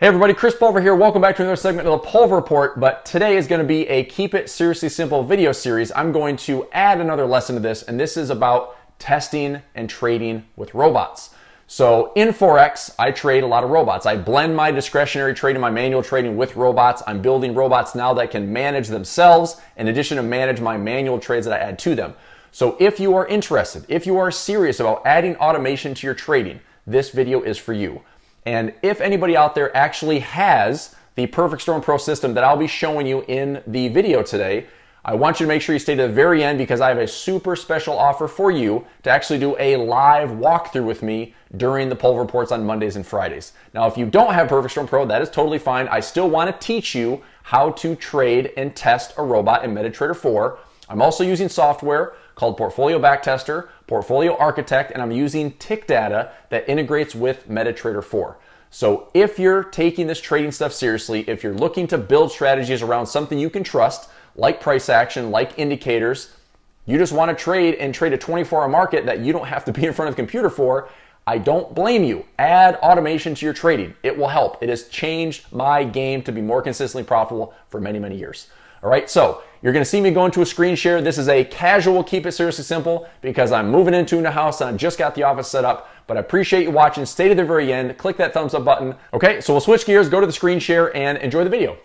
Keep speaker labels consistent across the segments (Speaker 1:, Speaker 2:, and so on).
Speaker 1: Hey everybody, Chris Pulver here. Welcome back to another segment of the Pulver Report, but today is going to be a Keep It Seriously Simple video series. I'm going to add another lesson to this, and this is about testing and trading with robots. So in Forex, I trade a lot of robots. I blend my discretionary trading, my manual trading with robots. I'm building robots now that can manage themselves in addition to manage my manual trades that I add to them. So if you are interested, if you are serious about adding automation to your trading, this video is for you. And if anybody out there actually has the Perfect Storm Pro system that I'll be showing you in the video today, I want you to make sure you stay to the very end because I have a super special offer for you to actually do a live walkthrough with me during the Pulver Reports on Mondays and Fridays. Now, if you don't have Perfect Storm Pro, that is totally fine. I still want to teach you how to trade and test a robot in MetaTrader 4. I'm also using software called Portfolio Backtester, Portfolio Architect, and I'm using tick data that integrates with MetaTrader 4. So if you're taking this trading stuff seriously, if you're looking to build strategies around something you can trust, like price action, like indicators, you just want to trade and trade a 24-hour market that you don't have to be in front of the computer for, I don't blame you. Add automation to your trading. It will help. It has changed my game to be more consistently profitable for many, many years. All right, so you're going to see me go into a screen share. This is a casual Keep It Seriously Simple because I'm moving into a house and I just got the office set up. But I appreciate you watching. Stay to the very end. Click that thumbs up button. Okay, so we'll switch gears, go to the screen share, and enjoy the video.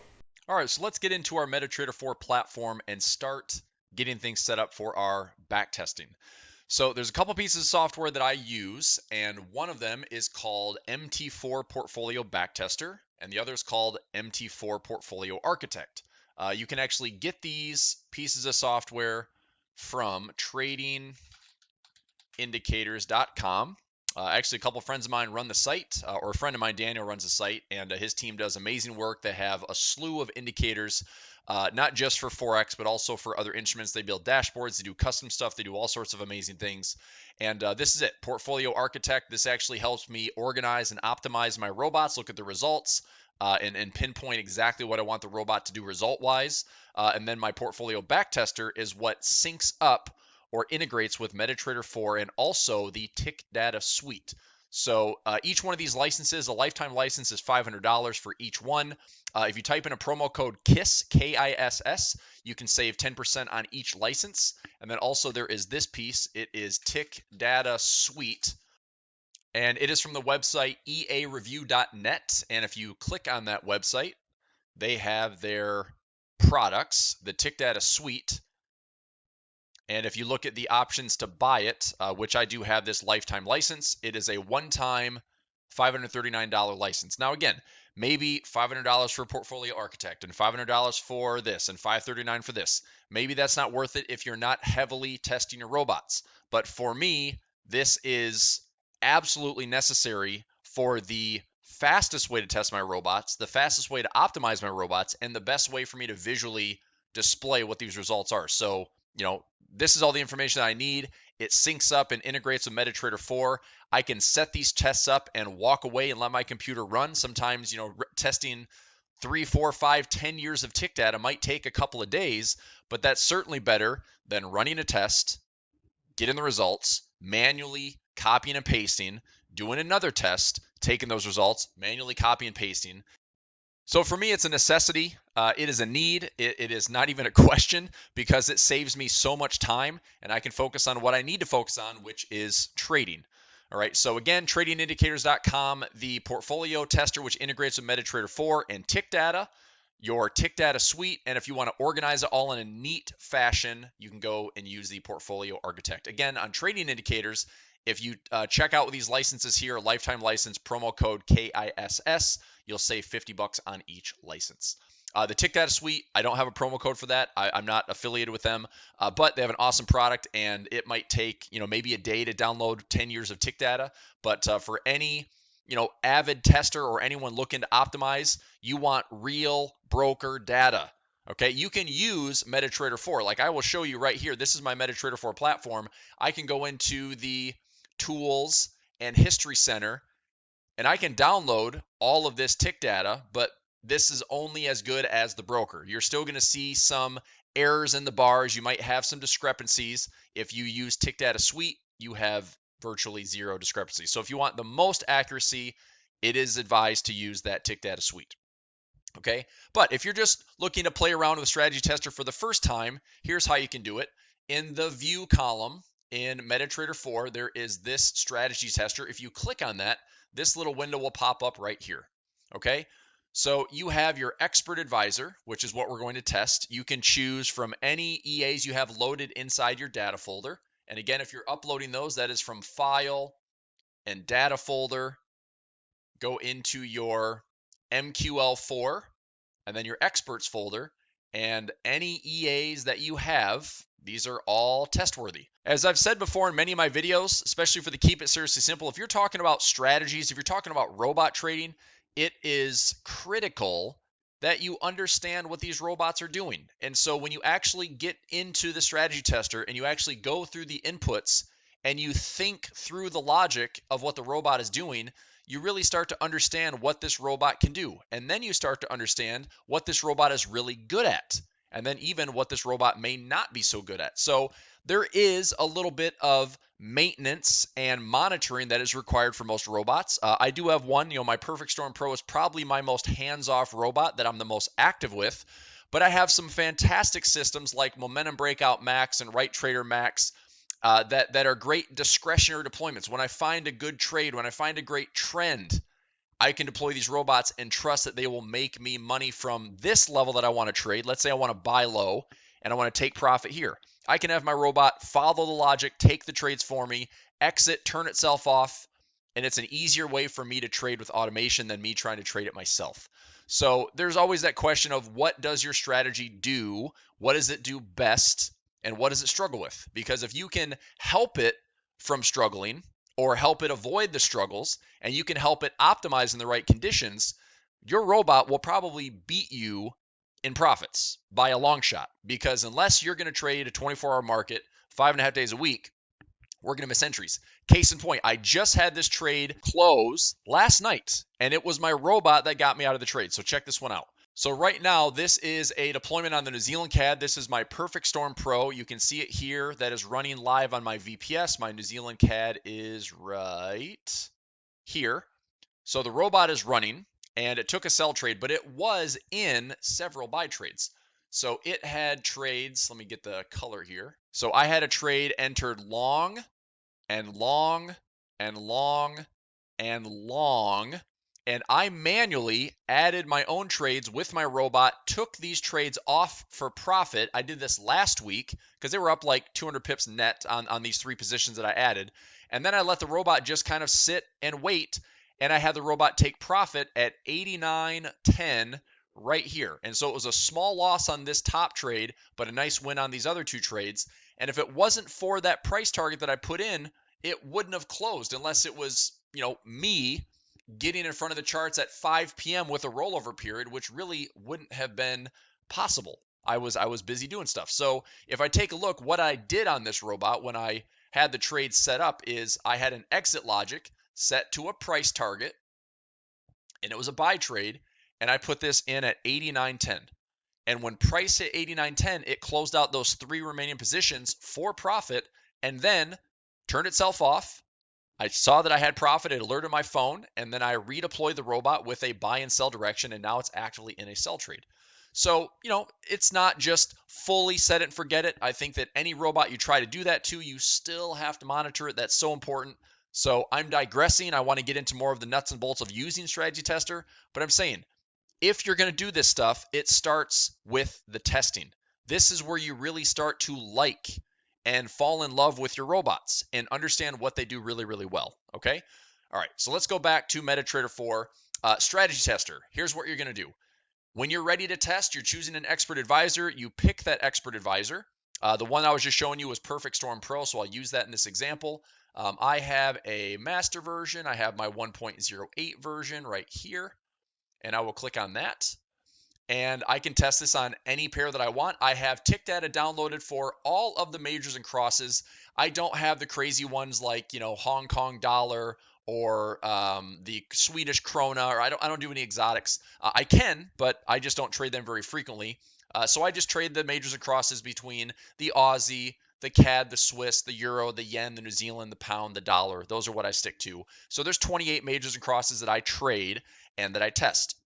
Speaker 2: All right, so let's get into our MetaTrader 4 platform and start getting things set up for our back testing. So there's a couple pieces of software that I use, and one of them is called MT4 Portfolio Backtester, and the other is called MT4 Portfolio Architect. You can actually get these pieces of software from tradingindicators.com. Actually, a couple friends of mine run the site, or a friend of mine, Daniel, runs the site, and his team does amazing work. They have a slew of indicators, not just for Forex, but also for other instruments. They build dashboards, they do custom stuff, they do all sorts of amazing things. And this is it, Portfolio Architect. This actually helps me organize and optimize my robots, look at the results, and pinpoint exactly what I want the robot to do result-wise. And then my Portfolio Backtester is what syncs up or integrates with MetaTrader 4 and also the tick data suite. So each one of these licenses, a lifetime license is $500 for each one. If you type in a promo code KISS, K-I-S-S, you can save 10% on each license. And then also there is this piece. It is Tick Data Suite. And it is from the website eareview.net. And if you click on that website, they have their products, the Tick Data Suite. And if you look at the options to buy it, which I do have this lifetime license, it is a one-time $539 license. Now, again, maybe $500 for Portfolio Architect and $500 for this and $539 for this. Maybe that's not worth it if you're not heavily testing your robots. But for me, this is absolutely necessary for the fastest way to test my robots, the fastest way to optimize my robots, and the best way for me to visually display what these results are. So, this is all the information that I need. It syncs up and integrates with MetaTrader 4. I can set these tests up and walk away and let my computer run. Sometimes, testing 3, 4, 5, 10 years of tick data might take a couple of days, but that's certainly better than running a test, getting the results, manually copying and pasting, doing another test, taking those results, manually copying and pasting. So for me, it's a necessity. It is a need. It is not even a question because it saves me so much time and I can focus on what I need to focus on, which is trading. All right. So again, tradingindicators.com, the portfolio tester, which integrates with MetaTrader 4 and tick data, your tick data suite. And if you want to organize it all in a neat fashion, you can go and use the portfolio architect. Again, on trading indicators, if you check out these licenses here, lifetime license, promo code KISS, you'll save $50 on each license. The Tick Data Suite, I don't have a promo code for that. I'm not affiliated with them, but they have an awesome product, and it might take maybe a day to download 10 years of tick data. But for any avid tester or anyone looking to optimize, you want real broker data. Okay, you can use MetaTrader 4. Like I will show you right here. This is my MetaTrader 4 platform. I can go into the Tools and History Center, and I can download all of this tick data, but this is only as good as the broker. You're still going to see some errors in the bars. You might have some discrepancies. If you use Tick Data Suite, you have virtually zero discrepancy. So if you want the most accuracy it is advised to use that tick data suite. Okay, but if you're just looking to play around with a strategy tester for the first time, here's how you can do it. In the view column in MetaTrader 4, there is this strategy tester. If you click on that, this little window will pop up right here. Okay, so you have your expert advisor, which is what we're going to test. You can choose from any EAs you have loaded inside your data folder. And again, if you're uploading those, that is from file and data folder. Go into your MQL4 and then your experts folder, and any EAs that you have, these are all test worthy. As I've said before in many of my videos, especially for the Keep It Seriously Simple, if you're talking about strategies, if you're talking about robot trading, it is critical that you understand what these robots are doing. And so when you actually get into the strategy tester and you actually go through the inputs and you think through the logic of what the robot is doing, you really start to understand what this robot can do. And then you start to understand what this robot is really good at. And then even what this robot may not be so good at. So there is a little bit of maintenance and monitoring that is required for most robots. I do have one, my Perfect Storm Pro is probably my most hands-off robot that I'm the most active with. But I have some fantastic systems like Momentum Breakout Max and Right Trader Max that are great discretionary deployments. When I find a good trade, when I find a great trend, I can deploy these robots and trust that they will make me money from this level that I want to trade. Let's say I want to buy low and I want to take profit here. I can have my robot follow the logic, take the trades for me, exit, turn itself off, and it's an easier way for me to trade with automation than me trying to trade it myself. So there's always that question of what does your strategy do? What does it do best? And what does it struggle with? Because if you can help it from struggling or help it avoid the struggles, and you can help it optimize in the right conditions, your robot will probably beat you in profits by a long shot. Because unless you're going to trade a 24-hour market 5.5 days a week, we're going to miss entries. Case in point, I just had this trade close last night, and it was my robot that got me out of the trade. So check this one out. So right now, this is a deployment on the New Zealand CAD. This is my Perfect Storm Pro. You can see it here. That is running live on my VPS. My New Zealand CAD is right here. So the robot is running, and it took a sell trade, but it was in several buy trades. So it had trades. Let me get the color here. So I had a trade entered long and long and long and long. And I manually added my own trades with my robot, took these trades off for profit. I did this last week because they were up like 200 pips net on these three positions that I added. And then I let the robot just kind of sit and wait. And I had the robot take profit at 89.10 right here. And so it was a small loss on this top trade, but a nice win on these other two trades. And if it wasn't for that price target that I put in, it wouldn't have closed unless it was, me getting in front of the charts at 5 p.m. with a rollover period, which really wouldn't have been possible. I was busy doing stuff. So if I take a look, what I did on this robot when I had the trade set up is I had an exit logic set to a price target, and it was a buy trade, and I put this in at 89.10. And when price hit 89.10, it closed out those three remaining positions for profit and then turned itself off. I saw that I had profit, it alerted my phone, and then I redeployed the robot with a buy and sell direction, and now it's actively in a sell trade. So, it's not just fully set it and forget it. I think that any robot you try to do that to, you still have to monitor it. That's so important. So I'm digressing. I want to get into more of the nuts and bolts of using Strategy Tester, but I'm saying, if you're going to do this stuff, it starts with the testing. This is where you really start to like and fall in love with your robots and understand what they do really, really well. Okay? All right, so let's go back to MetaTrader 4. Strategy Tester. Here's what you're going to do. When you're ready to test, you're choosing an expert advisor. You pick that expert advisor. The one I was just showing you was Perfect Storm Pro, so I'll use that in this example. I have a master version. I have my 1.08 version right here, and I will click on that. And I can test this on any pair that I want. I have tick data downloaded for all of the majors and crosses. I don't have the crazy ones like, Hong Kong dollar or the Swedish krona, or I don't do any exotics. I can, but I just don't trade them very frequently. So I just trade the majors and crosses between the Aussie, the CAD, the Swiss, the Euro, the Yen, the New Zealand, the Pound, the Dollar. Those are what I stick to. So there's 28 majors and crosses that I trade and that I test.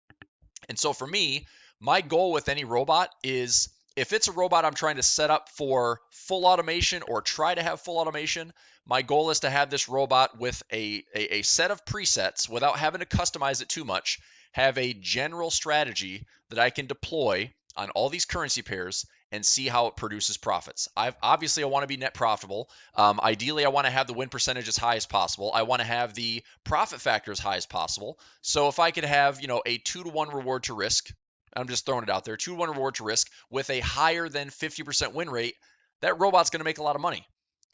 Speaker 2: And so for me, my goal with any robot is if it's a robot I'm trying to set up for full automation or try to have full automation, my goal is to have this robot with a set of presets without having to customize it too much, have a general strategy that I can deploy on all these currency pairs and see how it produces profits. Obviously I want to be net profitable. Ideally, I want to have the win percentage as high as possible. I want to have the profit factor as high as possible. So if I could have, a 2-to-1 reward to risk, I'm just throwing it out there, 2-to-1 reward to risk with a higher than 50% win rate, that robot's going to make a lot of money.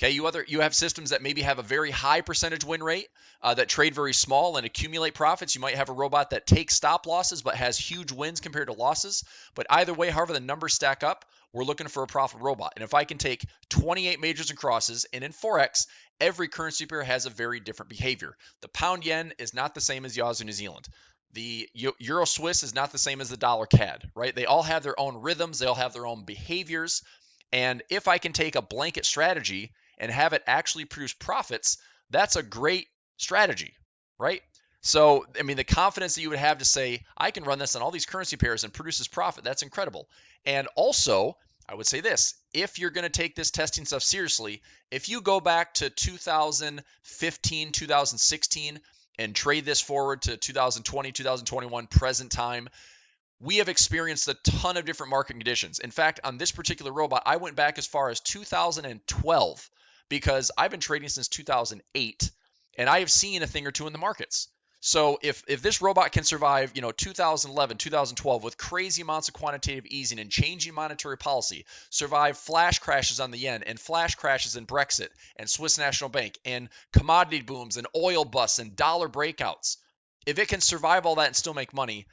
Speaker 2: Okay, you have systems that maybe have a very high percentage win rate that trade very small and accumulate profits. You might have a robot that takes stop losses but has huge wins compared to losses. But either way, however the numbers stack up, we're looking for a profitable robot. And if I can take 28 majors and crosses, and in Forex, every currency pair has a very different behavior. The pound yen is not the same as the Aussie New Zealand. The Euro Swiss is not the same as the dollar CAD, right? They all have their own rhythms, they all have their own behaviors. And if I can take a blanket strategy and have it actually produce profits, that's a great strategy, right? So, I mean, the confidence that you would have to say, I can run this on all these currency pairs and produce this profit, that's incredible. And also, I would say this, if you're going to take this testing stuff seriously, if you go back to 2015, 2016, and trade this forward to 2020, 2021, present time, we have experienced a ton of different market conditions. In fact, on this particular robot, I went back as far as 2012 because I've been trading since 2008 and I have seen a thing or two in the markets. So if this robot can survive, 2011, 2012 with crazy amounts of quantitative easing and changing monetary policy, survive flash crashes on the yen and flash crashes in Brexit and Swiss National Bank and commodity booms and oil busts and dollar breakouts, if it can survive all that and still make money,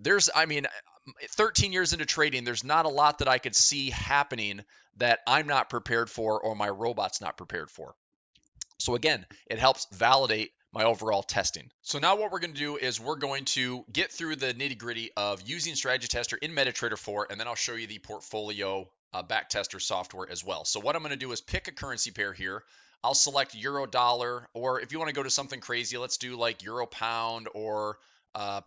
Speaker 2: 13 years into trading, there's not a lot that I could see happening that I'm not prepared for or my robot's not prepared for. So again, it helps validate my overall testing. So now what we're going to do is we're going to get through the nitty gritty of using Strategy Tester in MetaTrader 4, and then I'll show you the portfolio Backtester software as well. So what I'm going to do is pick a currency pair here. I'll select Euro Dollar, or if you want to go to something crazy, let's do like Euro Pound or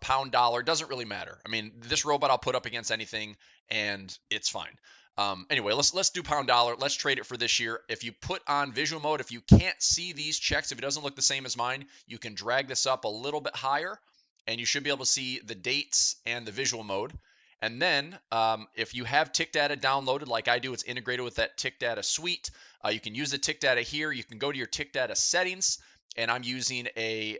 Speaker 2: pound dollar. Doesn't really matter. I mean, this robot I'll put up against anything and it's fine. Anyway, let's do pound dollar. Let's trade it for this year. If you put on visual mode, if you can't see these checks, if it doesn't look the same as mine, you can drag this up a little bit higher and you should be able to see the dates and the visual mode. And then if you have tick data downloaded like I do, it's integrated with that tick data suite. You can use the tick data here. You can go to your tick data settings, and I'm using a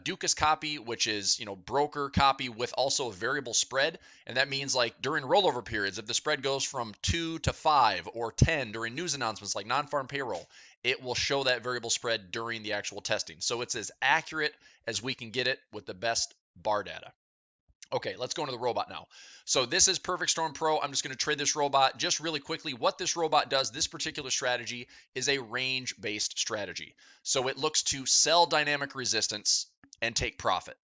Speaker 2: Dukas copy, which is broker copy with also a variable spread, and that means like during rollover periods, if the spread goes from 2 to 5 or 10 during news announcements like non-farm payroll, it will show that variable spread during the actual testing. So it's as accurate as we can get it with the best bar data. Okay, let's go into the robot now. So this is Perfect Storm Pro. I'm just going to trade this robot. Just really quickly, what this robot does, this particular strategy is a range-based strategy. So it looks to sell dynamic resistance and take profit,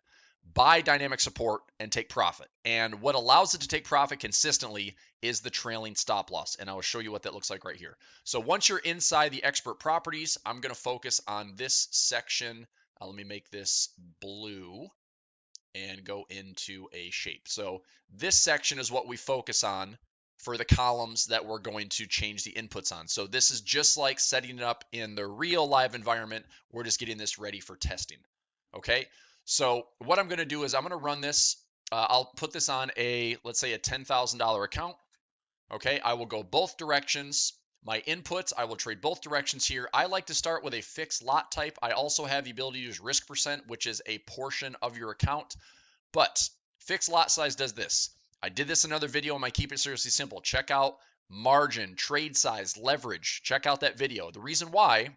Speaker 2: buy dynamic support and take profit. And what allows it to take profit consistently is the trailing stop loss. And I will show you what that looks like right here. So once you're inside the expert properties, I'm going to focus on this section. Let me make this blue and go into a shape. So this section is what we focus on for the columns that we're going to change the inputs on. So this is just like setting it up in the real live environment. We're just getting this ready for testing. Okay, so what I'm going to do is I'm going to run this. I'll put this on let's say a $10,000 account. Okay, I will go both directions. My inputs, I will trade both directions here. I like to start with a fixed lot type. I also have the ability to use risk percent, which is a portion of your account. But fixed lot size does this. I did this in another video on my Keep It Seriously Simple. Check out margin, trade size, leverage. Check out that video. The reason why,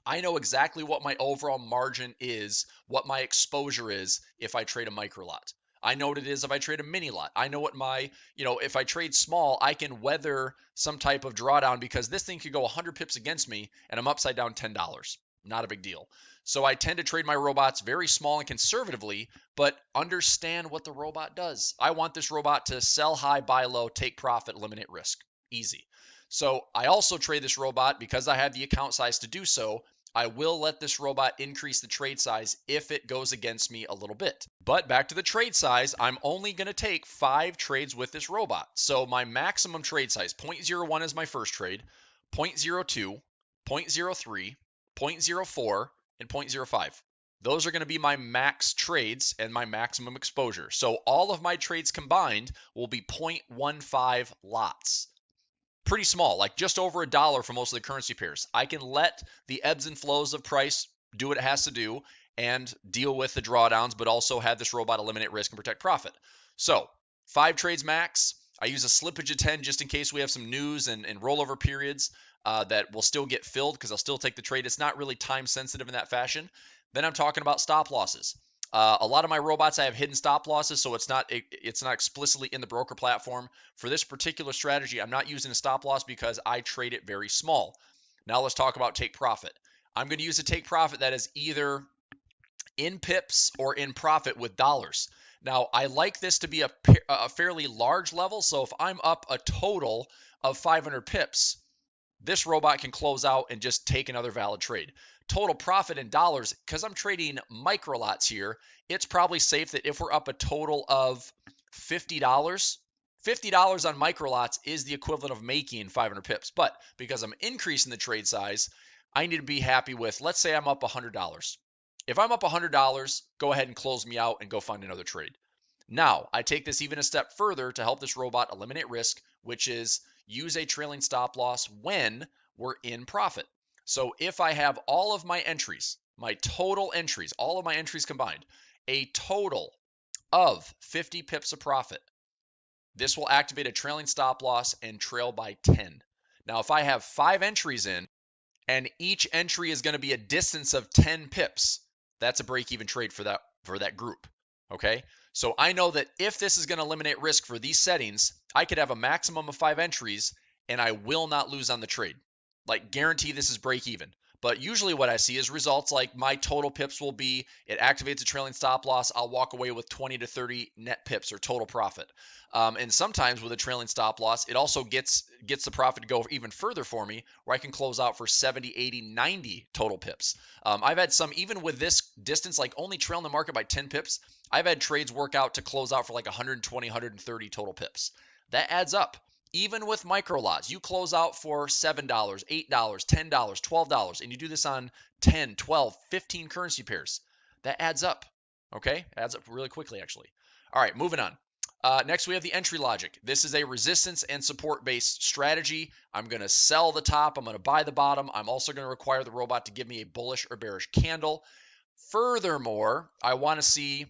Speaker 2: I know exactly what my overall margin is, what my exposure is if I trade a micro lot. I know what it is if I trade a mini lot. I know what my, if I trade small, I can weather some type of drawdown because this thing could go 100 pips against me and I'm upside down $10. Not a big deal. So I tend to trade my robots very small and conservatively, but understand what the robot does. I want this robot to sell high, buy low, take profit, eliminate risk. Easy. So I also trade this robot because I have the account size to do so. I will let this robot increase the trade size if it goes against me a little bit. But back to the trade size, I'm only going to take 5 trades with this robot. So my maximum trade size, 0.01 is my first trade, 0.02, 0.03, 0.04, and 0.05. Those are going to be my max trades and my maximum exposure. So all of my trades combined will be 0.15 lots. Pretty small, like just over $1 for most of the currency pairs. I can let the ebbs and flows of price do what it has to do and deal with the drawdowns, but also have this robot eliminate risk and protect profit. So 5 trades max. I use a slippage of 10 just in case we have some news and rollover periods that will still get filled because I'll still take the trade. It's not really time sensitive in that fashion. Then I'm talking about stop losses. A lot of my robots I have hidden stop losses, so it's not explicitly in the broker platform. For this particular strategy, I'm not using a stop loss because I trade it very small. Now let's talk about take profit. I'm going to use a take profit that is either in pips or in profit with dollars. Now I like this to be a fairly large level, so if I'm up a total of 500 pips, this robot can close out and just take another valid trade. Total profit in dollars, because I'm trading micro lots here, it's probably safe that if we're up a total of $50, $50 on micro lots is the equivalent of making 500 pips. But because I'm increasing the trade size, I need to be happy with, let's say I'm up $100. If I'm up $100, go ahead and close me out and go find another trade. Now, I take this even a step further to help this robot eliminate risk, which is use a trailing stop loss when we're in profit. So if I have all of my entries, my total entries, all of my entries combined, a total of 50 pips of profit, this will activate a trailing stop loss and trail by 10. Now, if I have 5 entries in and each entry is going to be a distance of 10 pips, that's a break-even trade for that group. Okay, so I know that if this is going to eliminate risk for these settings, I could have a maximum of 5 entries and I will not lose on the trade. Like guarantee this is break even. But usually what I see is results like my total pips will be, it activates a trailing stop loss, I'll walk away with 20 to 30 net pips or total profit. And sometimes with a trailing stop loss, it also gets the profit to go even further for me, where I can close out for 70, 80, 90 total pips. I've had some, even with this distance, like only trailing the market by 10 pips, I've had trades work out to close out for like 120, 130 total pips. That adds up. Even with micro lots, you close out for $7, $8, $10, $12, and you do this on 10, 12, 15 currency pairs. That adds up. Okay? Adds up really quickly, actually. All right, moving on. Next, we have the entry logic. This is a resistance and support based strategy. I'm going to sell the top. I'm going to buy the bottom. I'm also going to require the robot to give me a bullish or bearish candle. Furthermore, I want to see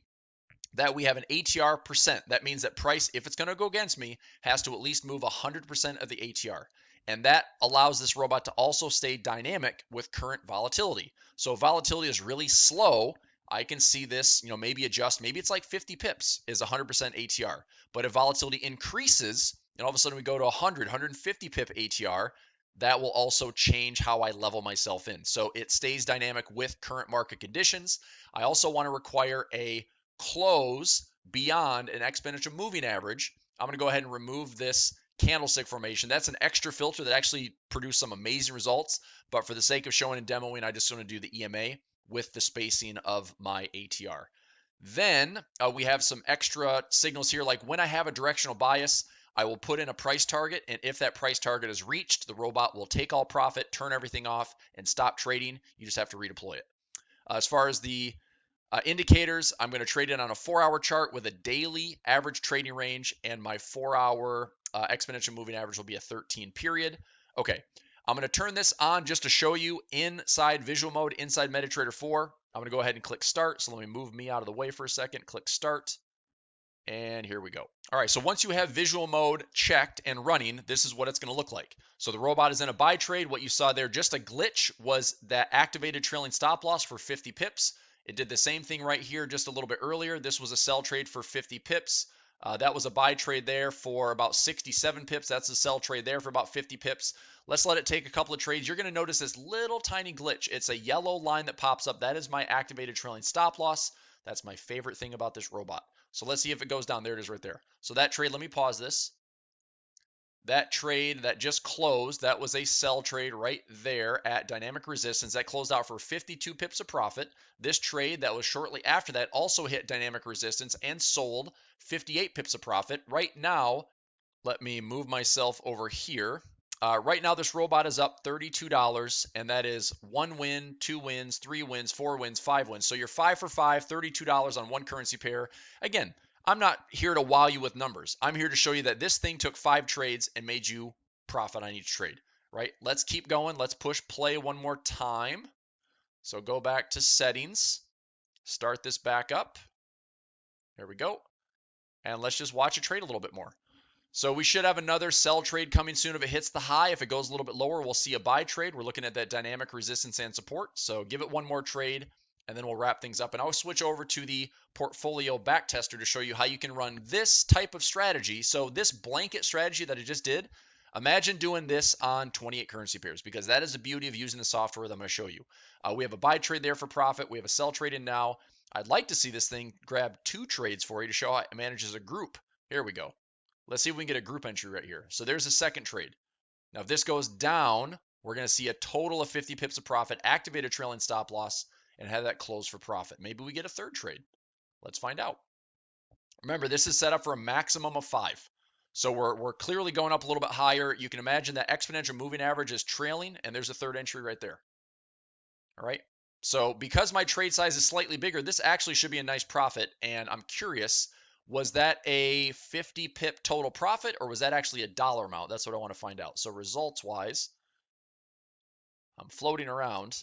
Speaker 2: that we have an ATR percent. That means that price, if it's going to go against me, has to at least move 100% of the ATR. And that allows this robot to also stay dynamic with current volatility. So if volatility is really slow, I can see this, maybe adjust. Maybe it's like 50 pips is 100% ATR. But if volatility increases, and all of a sudden we go to 100, 150 pip ATR, that will also change how I level myself in. So it stays dynamic with current market conditions. I also want to require a close beyond an exponential moving average. I'm going to go ahead and remove this candlestick formation. That's an extra filter that actually produced some amazing results, but for the sake of showing and demoing, I just want to do the EMA with the spacing of my ATR. Then we have some extra signals here, like when I have a directional bias, I will put in a price target, and if that price target is reached, the robot will take all profit, turn everything off, and stop trading. You just have to redeploy it. As far as the indicators, I'm going to trade it on a 4-hour chart with a daily average trading range, and my 4-hour exponential moving average will be a 13 period. Okay, I'm going to turn this on just to show you inside visual mode, inside MetaTrader 4. I'm going to go ahead and click start. So let me move me out of the way for a second, click start. And here we go. All right, so once you have visual mode checked and running, this is what it's going to look like. So the robot is in a buy trade. What you saw there, just a glitch, was that activated trailing stop loss for 50 pips. It did the same thing right here just a little bit earlier. This was a sell trade for 50 pips. That was a buy trade there for about 67 pips. That's a sell trade there for about 50 pips. Let's let it take a couple of trades. You're going to notice this little tiny glitch. It's a yellow line that pops up. That is my activated trailing stop loss. That's my favorite thing about this robot. So let's see if it goes down. There it is right there. So that trade, let me pause this. that trade that just closed, that was a sell trade right there at dynamic resistance. That closed out for 52 pips of profit. This trade that was shortly after that also hit dynamic resistance and sold 58 pips of profit. Right now, let me move myself over here. Right now, this robot is up $32, and that is 1 win, 2 wins, 3 wins, 4 wins, 5 wins. So you're 5 for 5, $32 on one currency pair. Again, I'm not here to wow you with numbers. I'm here to show you that this thing took 5 trades and made you profit on each trade, right? Let's keep going. Let's push play one more time. So go back to settings, start this back up. There we go. And let's just watch it trade a little bit more. So we should have another sell trade coming soon if it hits the high. If it goes a little bit lower, we'll see a buy trade. We're looking at that dynamic resistance and support. So give it one more trade, and then we'll wrap things up. And I'll switch over to the portfolio backtester to show you how you can run this type of strategy. So this blanket strategy that I just did, imagine doing this on 28 currency pairs, because that is the beauty of using the software that I'm going to show you. We have a buy trade there for profit. We have a sell trade in now. I'd like to see this thing grab 2 trades for you to show how it manages a group. Here we go. Let's see if we can get a group entry right here. So there's a second trade. Now, if this goes down, we're going to see a total of 50 pips of profit, activate a trailing stop loss, and have that close for profit. Maybe we get a third trade. Let's find out. Remember, this is set up for a maximum of 5. So we're clearly going up a little bit higher. You can imagine that exponential moving average is trailing, and there's a third entry right there. All right. So because my trade size is slightly bigger, this actually should be a nice profit, and I'm curious, was that a 50 pip total profit, or was that actually a dollar amount? That's what I want to find out. So results wise, I'm floating around.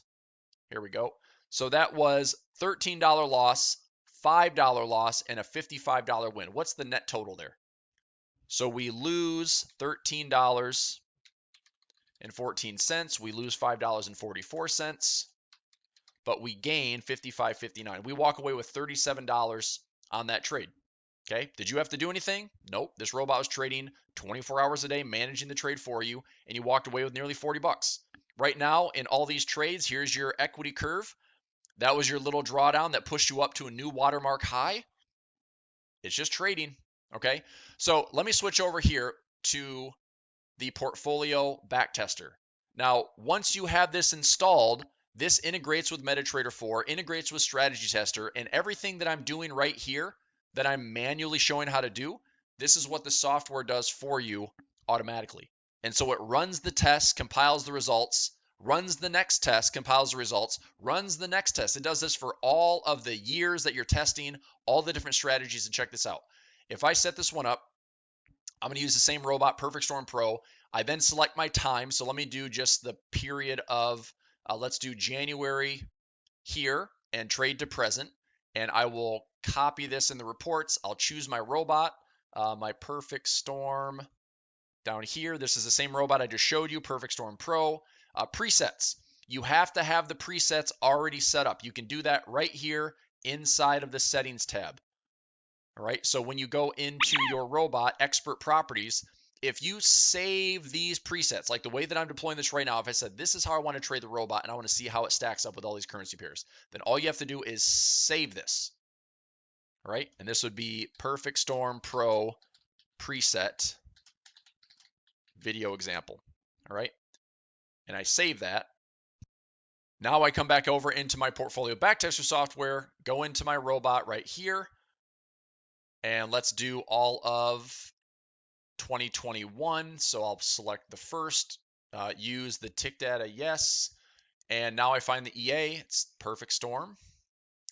Speaker 2: Here we go. So that was $13 loss, $5 loss, and a $55 win. What's the net total there? So we lose $13.14. We lose $5.44, but we gain $55.59. We walk away with $37 on that trade. Okay, did you have to do anything? Nope. This robot was trading 24 hours a day, managing the trade for you, and you walked away with nearly 40 bucks. Right now, in all these trades, here's your equity curve. That was your little drawdown that pushed you up to a new watermark high. It's just trading, okay? So let me switch over here to the portfolio backtester. Now, once you have this installed, this integrates with MetaTrader 4, integrates with Strategy Tester, and everything that I'm doing right here that I'm manually showing how to do, this is what the software does for you automatically. And so it runs the test, compiles the results, runs the next test, compiles the results, runs the next test. It does this for all of the years that you're testing, all the different strategies. And check this out. If I set this one up, I'm going to use the same robot, Perfect Storm Pro. I then select my time. So let me do just the period of, let's do January here and trade to present. And I will copy this in the reports. I'll choose my robot, my Perfect Storm down here. This is the same robot I just showed you, Perfect Storm Pro. Presets. You have to have the presets already set up. You can do that right here inside of the settings tab. All right, so when you go into your robot, expert properties, if you save these presets, like the way that I'm deploying this right now, if I said, this is how I want to trade the robot and I want to see how it stacks up with all these currency pairs, then all you have to do is save this. All right, and this would be Perfect Storm Pro preset video example. All right, and I save that. Now I come back over into my portfolio backtester software, go into my robot right here, and let's do all of 2021. So I'll select the first, use the tick data, yes. And now I find the EA, it's Perfect Storm.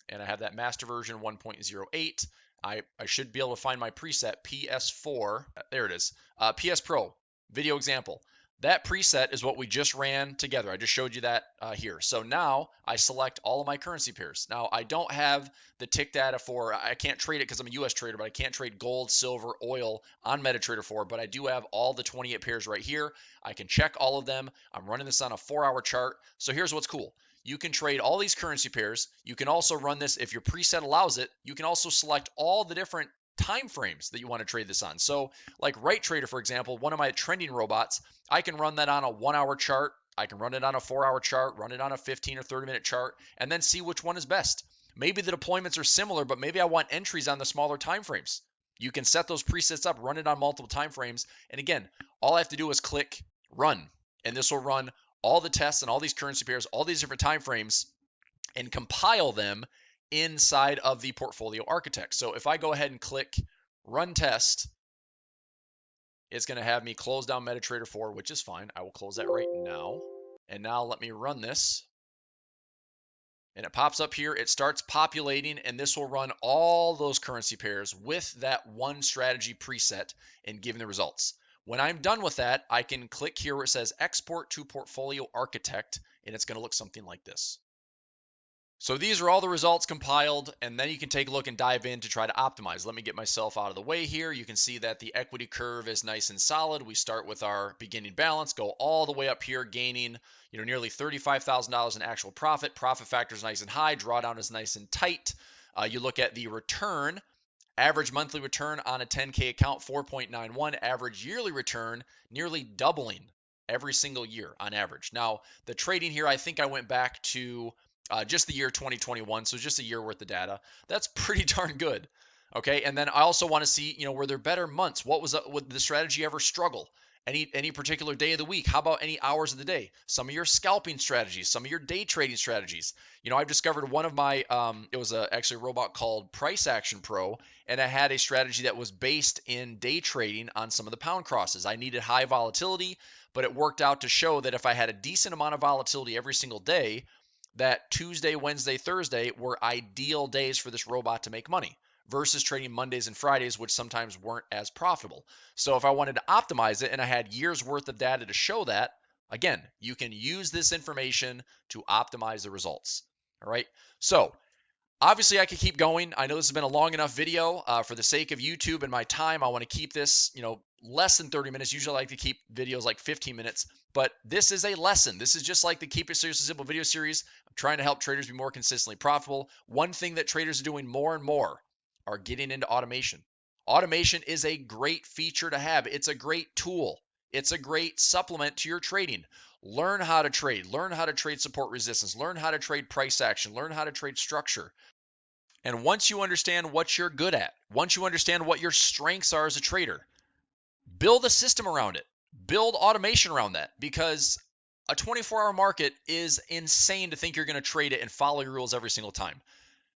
Speaker 2: And I have that master version 1.08. I should be able to find my preset PS4. There it is. PS Pro, video example. That preset is what we just ran together. I just showed you that here. So now I select all of my currency pairs. Now I don't have the tick data for, I can't trade it because I'm a US trader, but I can't trade gold, silver, oil on MetaTrader 4, but I do have all the 28 pairs right here. I can check all of them. I'm running this on a 4-hour chart. So here's what's cool. You can trade all these currency pairs. You can also run this, if your preset allows it, you can also select all the different time frames that you want to trade this on. So like Right Trader, for example, one of my trending robots, I can run that on a 1-hour chart. I can run it on a 4-hour chart, run it on a 15 or 30-minute chart, and then see which one is best. Maybe the deployments are similar, but maybe I want entries on the smaller time frames. You can set those presets up, run it on multiple time frames. And again, all I have to do is click run, and this will run all the tests and all these currency pairs, all these different time frames, and compile them inside of the portfolio architect. So if I go ahead and click run test, it's going to have me close down MetaTrader 4, which is fine. I will close that right now. And now let me run this. And it pops up here. It starts populating, and this will run all those currency pairs with that one strategy preset and giving the results. When I'm done with that, I can click here where it says Export to Portfolio Architect, and it's going to look something like this. So these are all the results compiled, and then you can take a look and dive in to try to optimize. Let me get myself out of the way here. You can see that the equity curve is nice and solid. We start with our beginning balance, go all the way up here, gaining nearly $35,000 in actual profit. Profit factor is nice and high. Drawdown is nice and tight. You look at the return. Average monthly return on a 10K account, 4.91. Average yearly return, nearly doubling every single year on average. Now, the trading here, I think I went back to just the year 2021, so just a year worth of data. That's pretty darn good. Okay, and then I also want to see, were there better months? Would the strategy ever struggle? Any particular day of the week? How about any hours of the day? Some of your scalping strategies, some of your day trading strategies. I've discovered one of my, it was actually a robot called Price Action Pro, and I had a strategy that was based in day trading on some of the pound crosses. I needed high volatility, but it worked out to show that if I had a decent amount of volatility every single day, that Tuesday, Wednesday, Thursday were ideal days for this robot to make money versus trading Mondays and Fridays, which sometimes weren't as profitable. So if I wanted to optimize it and I had years worth of data to show that, again, you can use this information to optimize the results. All right. So obviously I could keep going. I know this has been a long enough video. For the sake of YouTube and my time, I want to keep this, less than 30 minutes. Usually I like to keep videos like 15 minutes, but this is a lesson. This is just like the Keep It Serious and Simple video series. I'm trying to help traders be more consistently profitable. One thing that traders are doing more and more are getting into automation. Automation is a great feature to have. It's a great tool. It's a great supplement to your trading. Learn how to trade. Learn how to trade support resistance. Learn how to trade price action. Learn how to trade structure. And once you understand what you're good at, once you understand what your strengths are as a trader, build a system around it. Build automation around that, because a 24-hour market is insane to think you're going to trade it and follow your rules every single time.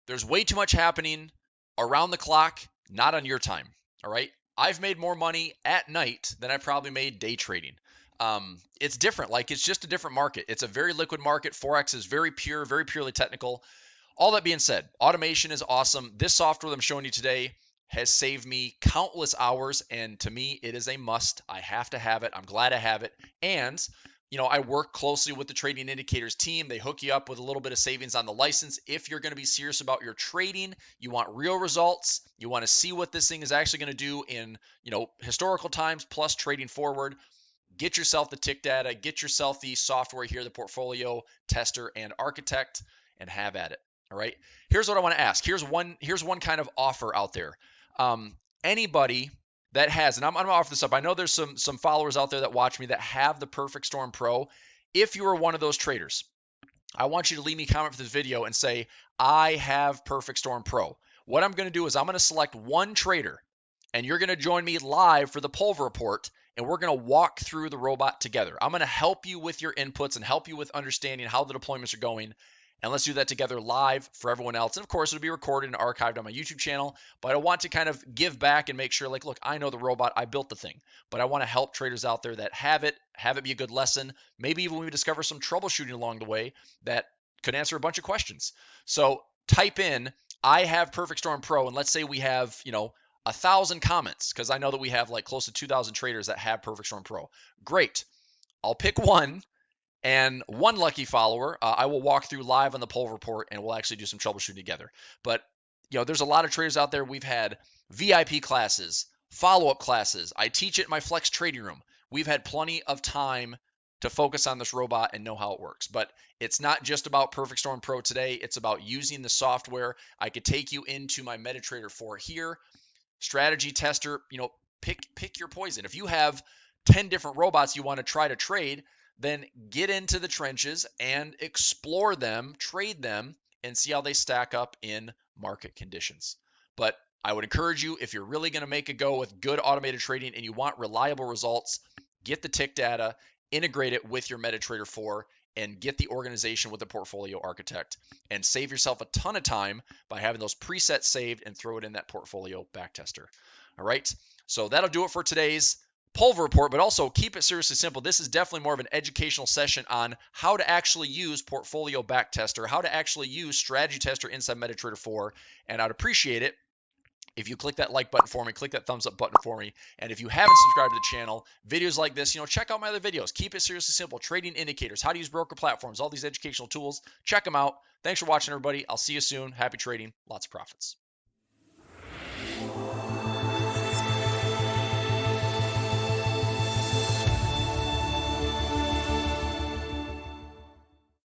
Speaker 2: There's way too much happening around the clock, not on your time. All right. I've made more money at night than I probably made day trading. It's different. Like, it's just a different market. It's a very liquid market. Forex is very pure, very purely technical. All that being said, automation is awesome. This software that I'm showing you today has saved me countless hours, and to me, it is a must. I have to have it. I'm glad I have it. And I work closely with the Trading Indicators team. They hook you up with a little bit of savings on the license. If you're going to be serious about your trading, you want real results, you want to see what this thing is actually going to do in, historical times plus trading forward, get yourself the tick data, get yourself the software here, the Portfolio Tester and Architect, and have at it. All right. Here's what I want to ask. Here's one kind of offer out there. Anybody that has, and I'm going to offer this up. I know there's some followers out there that watch me that have the Perfect Storm Pro. If you are one of those traders, I want you to leave me a comment for this video and say, I have Perfect Storm Pro. What I'm going to do is I'm going to select one trader, and you're going to join me live for the Pulver Report, and we're going to walk through the robot together. I'm going to help you with your inputs and help you with understanding how the deployments are going. And let's do that together live for everyone else. And of course, it'll be recorded and archived on my YouTube channel. But I want to kind of give back and make sure, like, look, I know the robot, I built the thing. But I want to help traders out there that have it be a good lesson. Maybe even we discover some troubleshooting along the way that could answer a bunch of questions. So type in, I have Perfect Storm Pro, and let's say we have, 1,000 comments, because I know that we have like close to 2,000 traders that have Perfect Storm Pro. Great. I'll pick one. And one lucky follower, I will walk through live on the Pulver Report, and we'll actually do some troubleshooting together. But, there's a lot of traders out there. We've had VIP classes, follow-up classes. I teach it in my Flex trading room. We've had plenty of time to focus on this robot and know how it works. But it's not just about Perfect Storm Pro today. It's about using the software. I could take you into my MetaTrader 4 here. Strategy Tester, pick your poison. If you have 10 different robots you want to try to trade, then get into the trenches and explore them, trade them, and see how they stack up in market conditions. But I would encourage you, if you're really going to make a go with good automated trading and you want reliable results, get the tick data, integrate it with your MetaTrader 4, and get the organization with the portfolio architect, and save yourself a ton of time by having those presets saved and throw it in that portfolio backtester. All right, so that'll do it for today's Pulver Report, but also keep it seriously simple. This is definitely more of an educational session on how to actually use Portfolio Backtester, how to actually use Strategy Tester inside MetaTrader 4, and I'd appreciate it if you click that like button for me, click that thumbs up button for me. And if you haven't subscribed to the channel, videos like this, check out my other videos. Keep it seriously simple. Trading indicators, how to use broker platforms, all these educational tools. Check them out. Thanks for watching, everybody. I'll see you soon. Happy trading. Lots of profits.